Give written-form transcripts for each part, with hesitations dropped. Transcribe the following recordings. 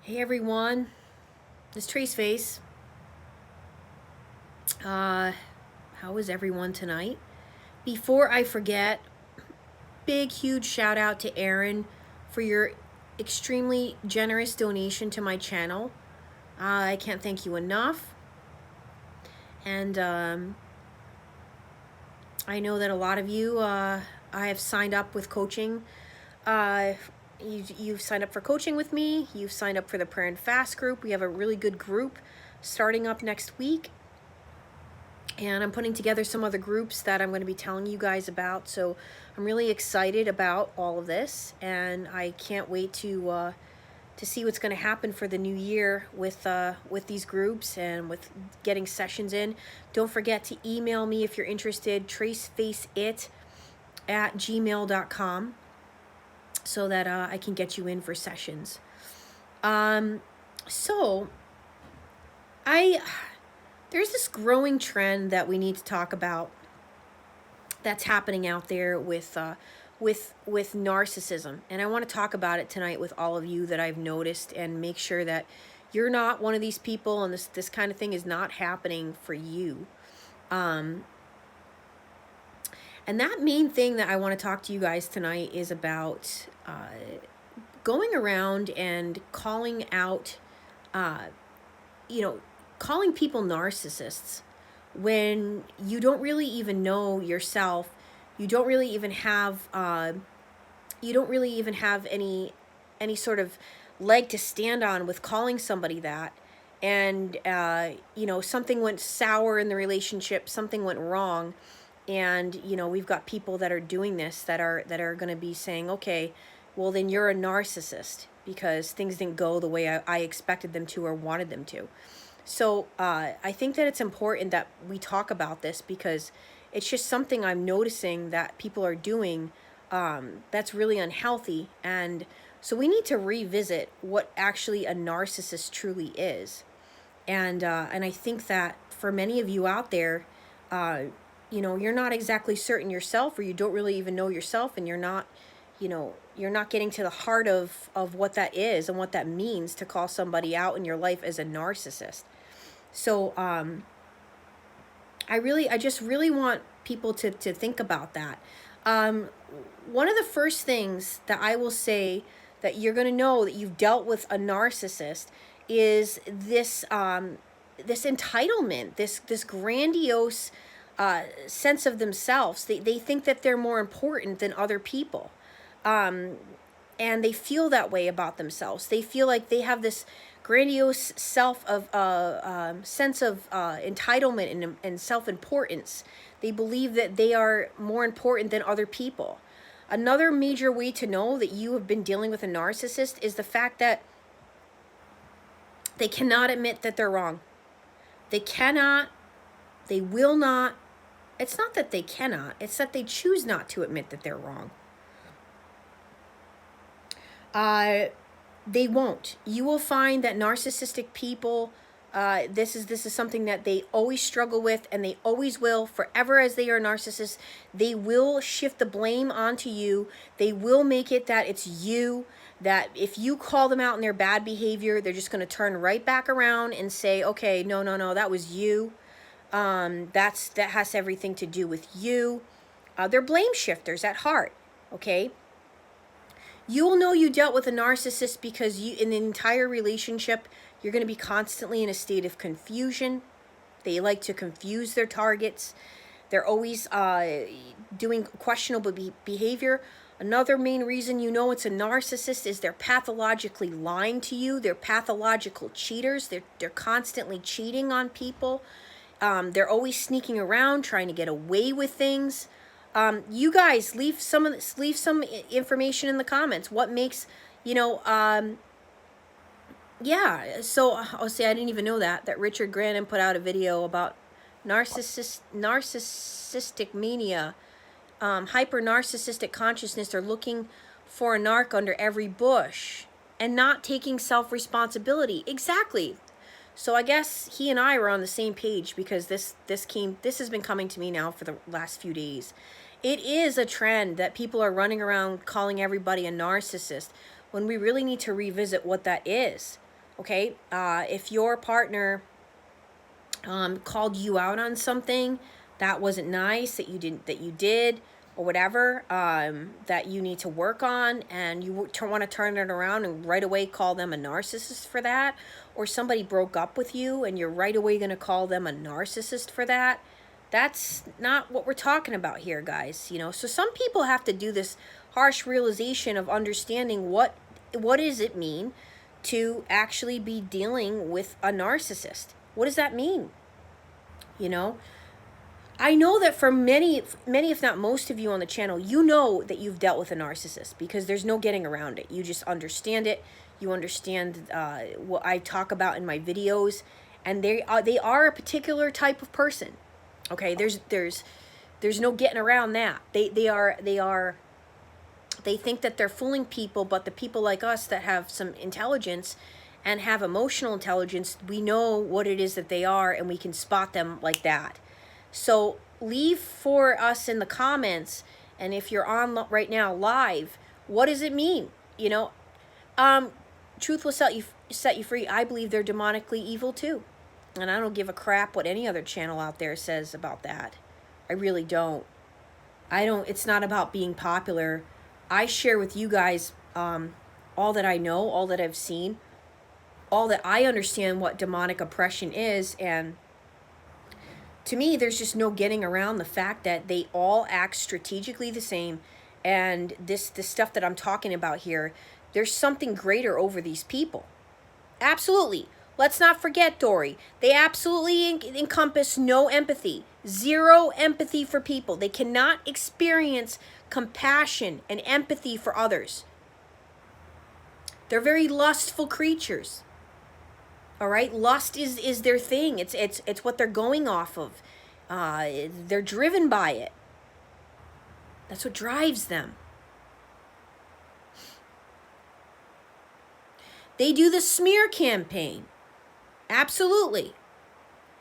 Hey everyone, it's Trace Face. How is everyone tonight? Before I forget, big huge shout out to Aaron for your extremely generous donation to my channel. I can't thank you enough. And I know that a lot of you I have signed up with coaching. Uh, you've signed up for coaching with me. You've signed up for the Prayer and Fast group. We have a really good group starting up next week. And I'm putting together some other groups that I'm going to be telling you guys about. So I'm really excited about all of this, and I can't wait to see what's going to happen for the new year with these groups and with getting sessions in. Don't forget to email me if you're interested, tracefaceit@gmail.com, so that I can get you in for sessions. So there's this growing trend that we need to talk about that's happening out there with narcissism, and I want to talk about it tonight with all of you that I've noticed, and make sure that you're not one of these people, and this kind of thing is not happening for you. And that main thing that I want to talk to you guys tonight is about going around and calling out, calling people narcissists when you don't really even know yourself. You don't really even have any sort of leg to stand on with calling somebody that. And something went sour in the relationship, something went wrong, and we've got people that are doing this that are going to be saying, okay, well then you're a narcissist because things didn't go the way I expected them to or wanted them to. So I think that it's important that we talk about this, because it's just something I'm noticing that people are doing that's really unhealthy. And so we need to revisit what actually a narcissist truly is. And I think that for many of you out there, you're not exactly certain yourself, or you don't really even know yourself, and you're not getting to the heart of what that is and what that means to call somebody out in your life as a narcissist. So I just really want people to think about that. One of the first things that I will say that you're going to know that you've dealt with a narcissist is this this entitlement, this grandiose sense of themselves. They think that they're more important than other people. And they feel that way about themselves. They feel like they have this grandiose sense of entitlement and self-importance. They believe that they are more important than other people. Another major way to know that you have been dealing with a narcissist is the fact that they cannot admit that they're wrong. They cannot, they will not. It's not that they cannot, it's that they choose not to admit that they're wrong. They won't. You will find that narcissistic people, this is something that they always struggle with, and they always will forever. As they are narcissists, they will shift the blame onto you. They will make it that it's you, that if you call them out in their bad behavior, they're just going to turn right back around and say, okay, no, that was you. That has everything to do with you. They're blame shifters at heart. Okay. You will know you dealt with a narcissist because in the entire relationship, you're going to be constantly in a state of confusion. They like to confuse their targets. They're always doing questionable behavior. Another main reason you know it's a narcissist is they're pathologically lying to you. They're pathological cheaters. They're constantly cheating on people. They're always sneaking around, trying to get away with things. You guys leave some information in the comments. What makes, yeah. So I'll say I didn't even know that Richard Grannon put out a video about narcissistic mania, hyper narcissistic consciousness. They're looking for a narc under every bush and not taking self-responsibility. Exactly. So I guess he and I were on the same page, because this has been coming to me now for the last few days. It is a trend that people are running around calling everybody a narcissist, when we really need to revisit what that is. Okay, if your partner called you out on something that wasn't nice, that you did, or whatever, that you need to work on, and you want to turn it around and right away call them a narcissist for that, or somebody broke up with you and you're right away going to call them a narcissist for that, that's not what we're talking about here, guys. You know, so some people have to do this harsh realization of understanding what does it mean to actually be dealing with a narcissist. What does that mean? You know, I know that for many, if not most of you on the channel, you know that you've dealt with a narcissist, because there's no getting around it. You just understand it. You understand what I talk about in my videos, and they are a particular type of person. Okay, there's no getting around that. They think that they're fooling people, but the people like us that have some intelligence and have emotional intelligence, we know what it is that they are, and we can spot them like that. So leave for us in the comments, and if you're on right now live, what does it mean? You know, truth will set you free. I believe they're demonically evil too, and I don't give a crap what any other channel out there says about that. I really don't. It's not about being popular. I share with you guys all that I know, all that I've seen, all that I understand what demonic oppression is, and to me, there's just no getting around the fact that they all act strategically the same, and this stuff that I'm talking about here, there's something greater over these people. Absolutely. Let's not forget, Dory, they absolutely encompass no empathy. Zero empathy for people. They cannot experience compassion and empathy for others. They're very lustful creatures. All right, lust is their thing. It's what they're going off of. They're driven by it. That's what drives them. They do the smear campaign. Absolutely.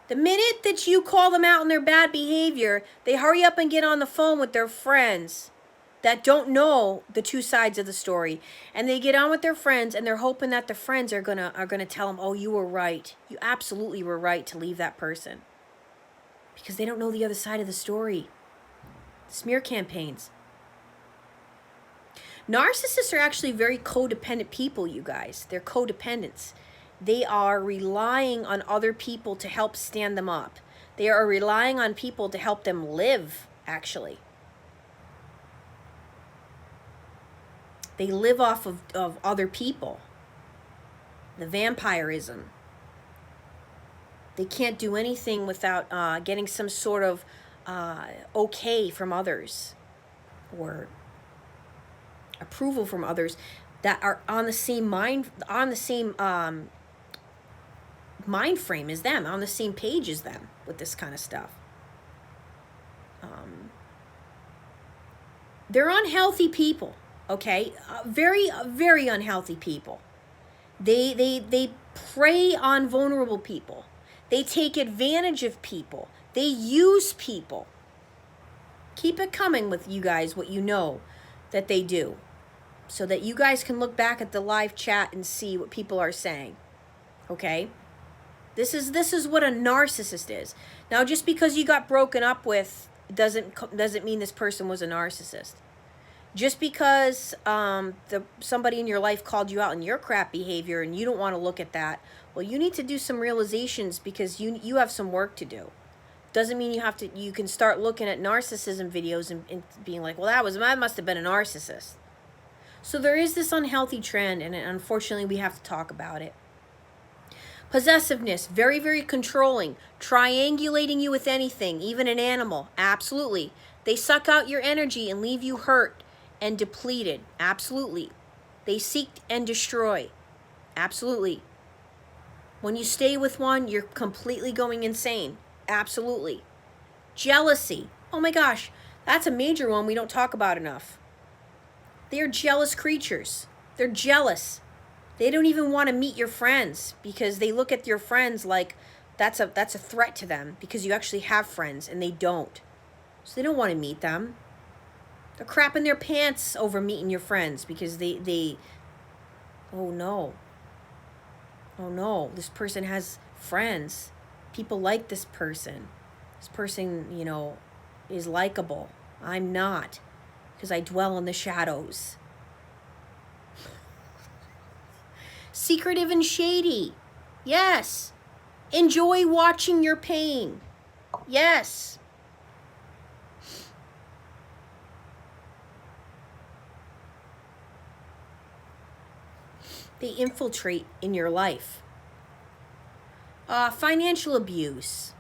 The minute that you call them out on their bad behavior, they hurry up and get on the phone with their friends that don't know the two sides of the story, and they get on with their friends, and they're hoping that the friends are gonna tell them, oh, you were right, you absolutely were right to leave that person, because they don't know the other side of the story. Smear campaigns. Narcissists are actually very codependent people, you guys. They're codependents. They are relying on other people to help stand them up. They are relying on people to help them live, actually. They live off of other people. The vampirism. They can't do anything without getting some sort of okay from others, or approval from others that are on the same mind frame as them, on the same page as them with this kind of stuff. They're unhealthy people. Okay, very, very unhealthy people. They prey on vulnerable people. They take advantage of people. They use people. Keep it coming with you guys, what you know that they do, so that you guys can look back at the live chat and see what people are saying. Okay, this is what a narcissist is. Now, just because you got broken up with doesn't mean this person was a narcissist. Just because somebody in your life called you out on your crap behavior and you don't want to look at that, well, you need to do some realizations, because you have some work to do. Doesn't mean you can start looking at narcissism videos and being like, well, that must have been a narcissist. So there is this unhealthy trend, and unfortunately we have to talk about it. Possessiveness, very, very controlling, triangulating you with anything, even an animal. Absolutely. They suck out your energy and leave you hurt and depleted. Absolutely. They seek and destroy. Absolutely. When you stay with one, you're completely going insane. Absolutely. Jealousy. Oh my gosh, that's a major one we don't talk about enough. They are jealous creatures. They're jealous. They don't even want to meet your friends, because they look at your friends like that's a threat to them, because you actually have friends and they don't. So they don't want to meet them. They're crapping their pants over meeting your friends, because they oh no. Oh no, this person has friends. People like this person. This person, is likable. I'm not, because I dwell in the shadows. Secretive and shady. Yes. Enjoy watching your pain. Yes. They infiltrate in your life. Financial abuse.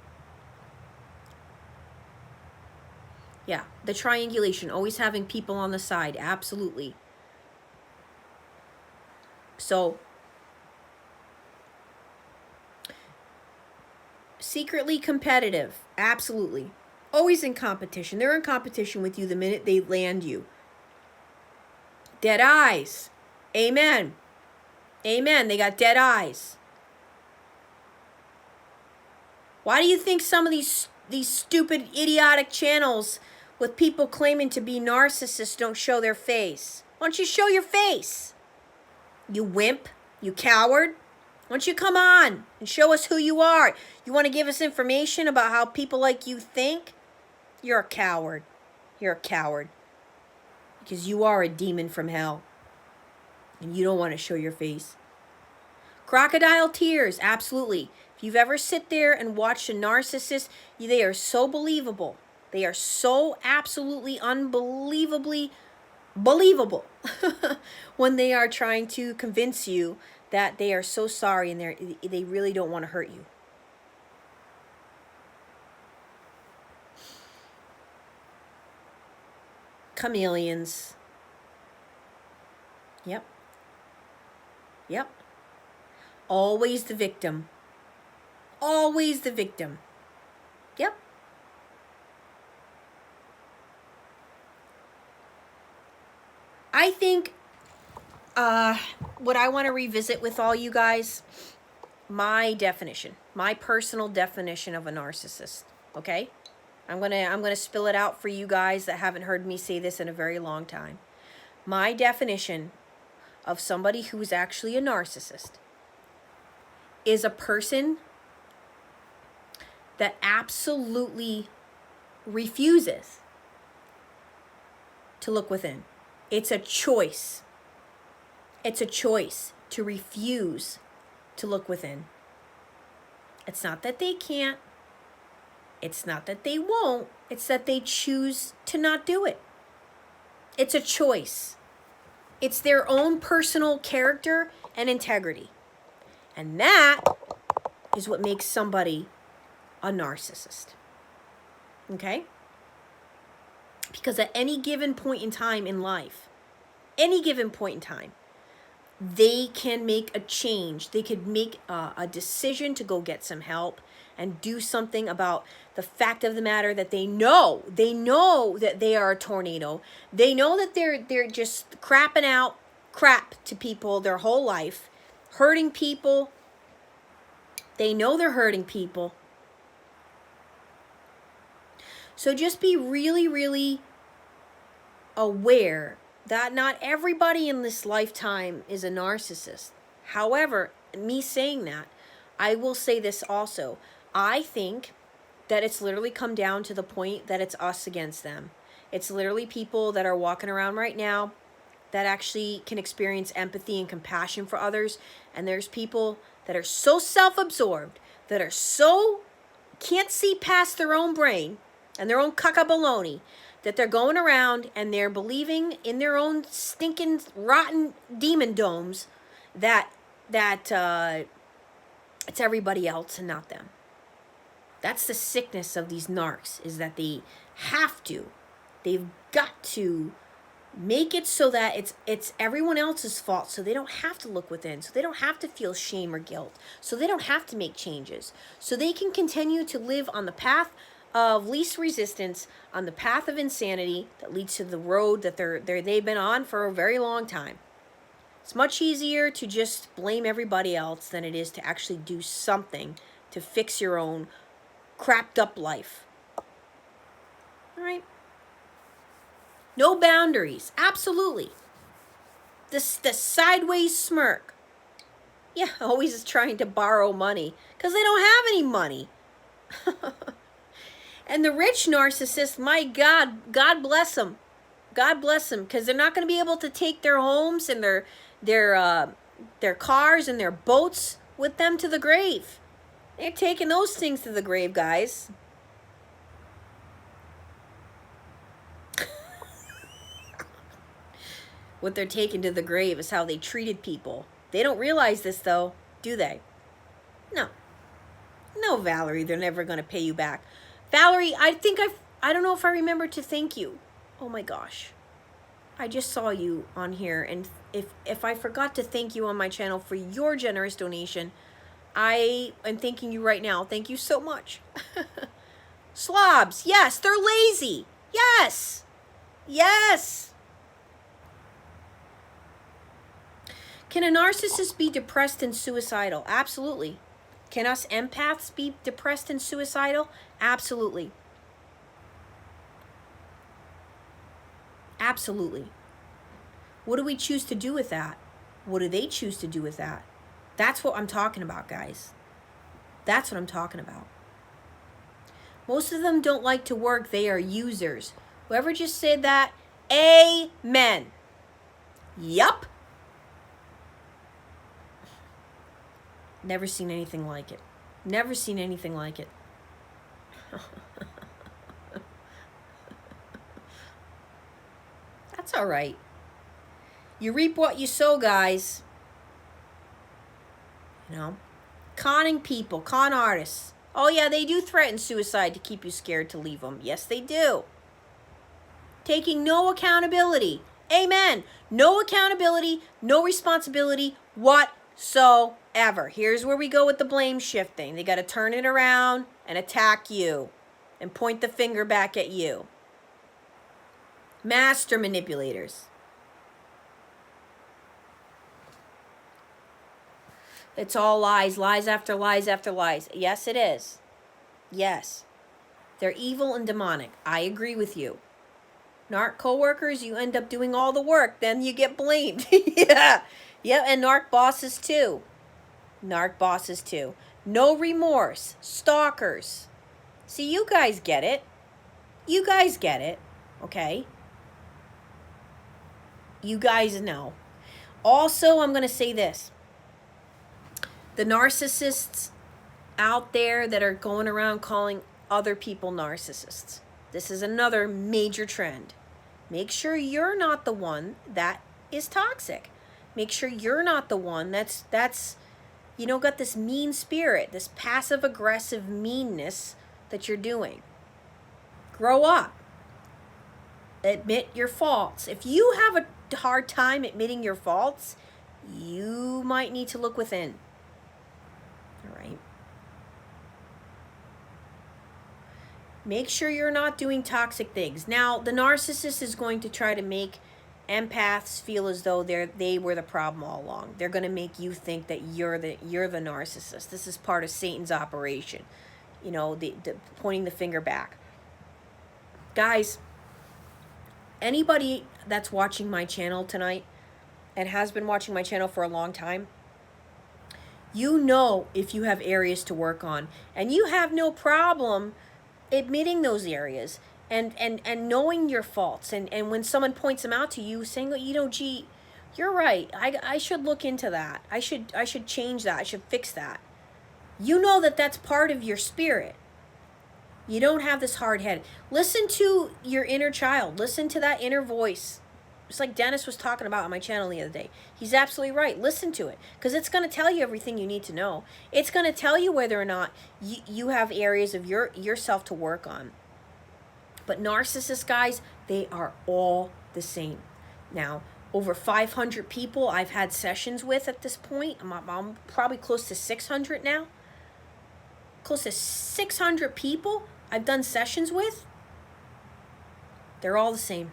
Yeah, the triangulation, always having people on the side, absolutely. So, secretly competitive, absolutely. Always in competition. They're in competition with you the minute they land you. Dead eyes. Amen. Amen. They got dead eyes. Why do you think some of these stupid, idiotic channels with people claiming to be narcissists don't show their face? Why don't you show your face? You wimp. You coward. Why don't you come on and show us who you are? You want to give us information about how people like you think? You're a coward. You're a coward. Because you are a demon from hell. And you don't want to show your face. Crocodile tears, absolutely. If you've ever sit there and watched a narcissist, they are so believable. They are so absolutely unbelievably believable when they are trying to convince you that they are so sorry and they really don't want to hurt you. Chameleons. Yep. Yep. Always the victim. Always the victim. Yep. I think what I want to revisit with all you guys, my definition, my personal definition of a narcissist, okay? I'm going to spill it out for you guys that haven't heard me say this in a very long time. My definition of somebody who's actually a narcissist is a person that absolutely refuses to look within. It's a choice. It's a choice to refuse to look within. It's not that they can't. It's not that they won't. It's that they choose to not do it. It's a choice. It's their own personal character and integrity. And that is what makes somebody a narcissist. Okay? Because at any given point in time in life, any given point in time, they can make a change. They could make a decision to go get some help and do something about the fact of the matter that they know that they are a tornado. They know that they're just crapping out crap to people their whole life, hurting people. They know they're hurting people. So just be really, really aware that not everybody in this lifetime is a narcissist. However, me saying that, I will say this also. I think that it's literally come down to the point that it's us against them. It's literally people that are walking around right now that actually can experience empathy and compassion for others. And there's people that are so self-absorbed, that are so can't see past their own brain and their own caca-baloney, that they're going around and they're believing in their own stinking, rotten demon domes that it's everybody else and not them. That's the sickness of these narcs, is that they've got to make it so that it's everyone else's fault, so they don't have to look within, so they don't have to feel shame or guilt, so they don't have to make changes, so they can continue to live on the path of least resistance, on the path of insanity that leads to the road that they've been on for a very long time. It's much easier to just blame everybody else than it is to actually do something to fix your own crapped up life. All right. No boundaries. Absolutely. The sideways smirk. Yeah, always is trying to borrow money because they don't have any money. And the rich narcissist, my God, God bless them. God bless them, because they're not going to be able to take their homes and their cars and their boats with them to the grave. They're taking those things to the grave, guys. What they're taking to the grave is how they treated people. They don't realize this, though, do they? No. No, Valerie, they're never going to pay you back. Valerie, I don't know if I remember to thank you. Oh my gosh. I just saw you on here, and if I forgot to thank you on my channel for your generous donation, I am thanking you right now. Thank you so much. Slobs, yes, they're lazy. Yes. Yes. Can a narcissist be depressed and suicidal? Absolutely. Can us empaths be depressed and suicidal? Absolutely. Absolutely. What do we choose to do with that? What do they choose to do with that? That's what I'm talking about, guys. That's what I'm talking about. Most of them don't like to work. They are users. Whoever just said that, amen. Yup. Never seen anything like it. Never seen anything like it. That's all right. You reap what you sow, guys. You know? Conning people, con artists. Oh yeah, they do threaten suicide to keep you scared to leave them. Yes, they do. Taking no accountability. Amen. No accountability, no responsibility whatsoever. Here's where we go with the blame shifting. They got to turn it around and attack you and point the finger back at you. Master manipulators. It's all lies, lies after lies after lies. Yes, it is. Yes. They're evil and demonic. I agree with you. Narc co-workers, you end up doing all the work, then you get blamed. Yeah. Yep, and narc bosses too. Narc bosses too. No remorse. Stalkers. See, you guys get it. You guys get it. Okay? You guys know. Also, I'm going to say this. The narcissists out there that are going around calling other people narcissists. This is another major trend. Make sure you're not the one that is toxic. Make sure you're not the one that's got this mean spirit, this passive aggressive meanness that you're doing. Grow up. Admit your faults. If you have a hard time admitting your faults, you might need to look within. All right. Make sure you're not doing toxic things. Now, the narcissist is going to try to make empaths feel as though they were the problem all along. They're going to make you think that you're the narcissist. This is part of Satan's operation. The pointing the finger back. Guys, anybody that's watching my channel tonight and has been watching my channel for a long time, you know if you have areas to work on, and you have no problem admitting those areas and knowing your faults, and when someone points them out to you, saying, gee, you're right, I should look into that, I should change that, I should fix that. You know that that's part of your spirit. You don't have this hard head. Listen to your inner child. Listen to that inner voice. It's like Dennis was talking about on my channel the other day. He's absolutely right. Listen to it, because it's going to tell you everything you need to know. It's going to tell you whether or not you have areas of yourself to work on. But narcissists, guys, they are all the same. Now, over 500 people I've had sessions with at this point. I'm probably close to 600 now. Close to 600 people I've done sessions with. They're all the same.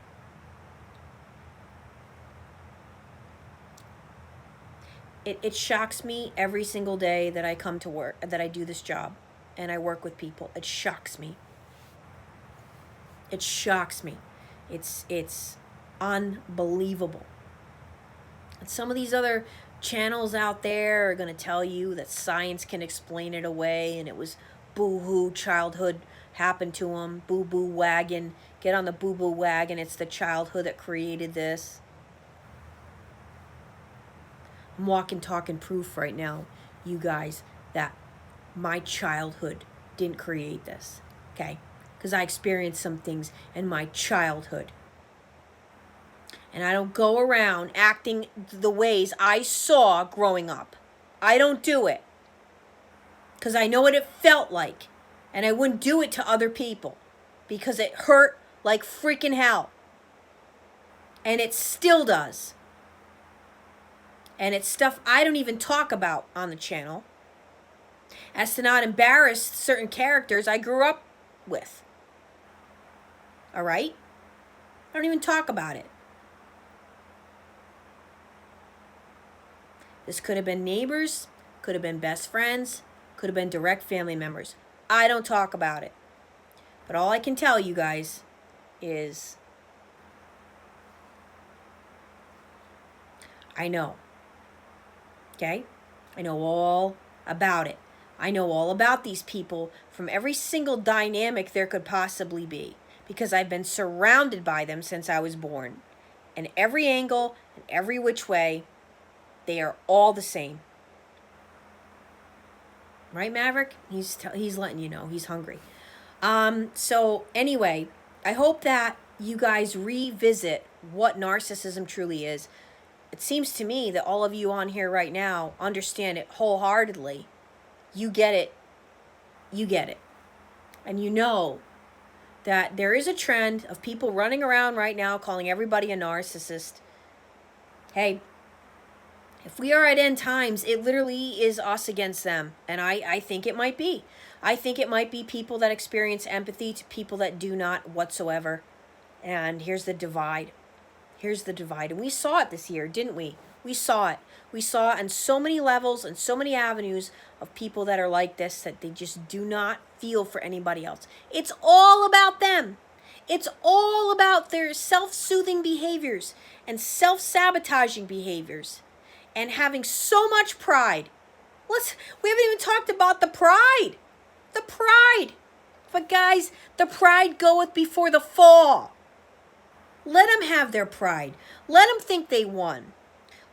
It shocks me every single day that I come to work, that I do this job and I work with people. It shocks me. It shocks me. It's unbelievable. And some of these other channels out there are going to tell you that science can explain it away and it was boo-hoo childhood happened to them. Boo-boo wagon. Get on the boo-boo wagon. It's the childhood that created this. I'm walking, talking proof right now, you guys, that my childhood didn't create this, okay? Because I experienced some things in my childhood. And I don't go around acting the ways I saw growing up. I don't do it. Because I know what it felt like. And I wouldn't do it to other people. Because it hurt like freaking hell. And it still does. And it's stuff I don't even talk about on the channel. As to not embarrass certain characters I grew up with. Alright? I don't even talk about it. This could have been neighbors, could have been best friends, could have been direct family members. I don't talk about it. But all I can tell you guys is I know. Okay? I know all about it. I know all about these people from every single dynamic there could possibly be. Because I've been surrounded by them since I was born. And every angle and every which way, they are all the same. Right, Maverick? He's letting you know. He's hungry. So anyway, I hope that you guys revisit what narcissism truly is. It seems to me that all of you on here right now understand it wholeheartedly. You get it. You get it. And you know that there is a trend of people running around right now calling everybody a narcissist. Hey, if we are at end times, it literally is us against them. And I think it might be. I think it might be people that experience empathy to people that do not whatsoever. And here's the divide. Here's the divide. And we saw it this year, didn't we? We saw it. We saw on so many levels and so many avenues of people that are like this, that they just do not feel for anybody else. It's all about them. It's all about their self-soothing behaviors and self-sabotaging behaviors and having so much pride. We haven't even talked about the pride. The pride. But guys, the pride goeth before the fall. Let them have their pride. Let them think they won.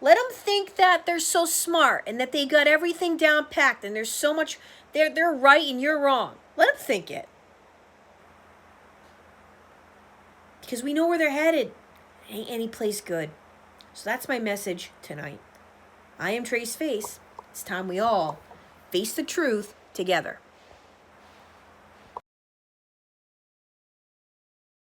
Let them think that they're so smart and that they got everything down packed and there's so much, they're right and you're wrong. Let them think it. Because we know where they're headed. Ain't any place good. So that's my message tonight. I am Trace Face. It's time we all face the truth together.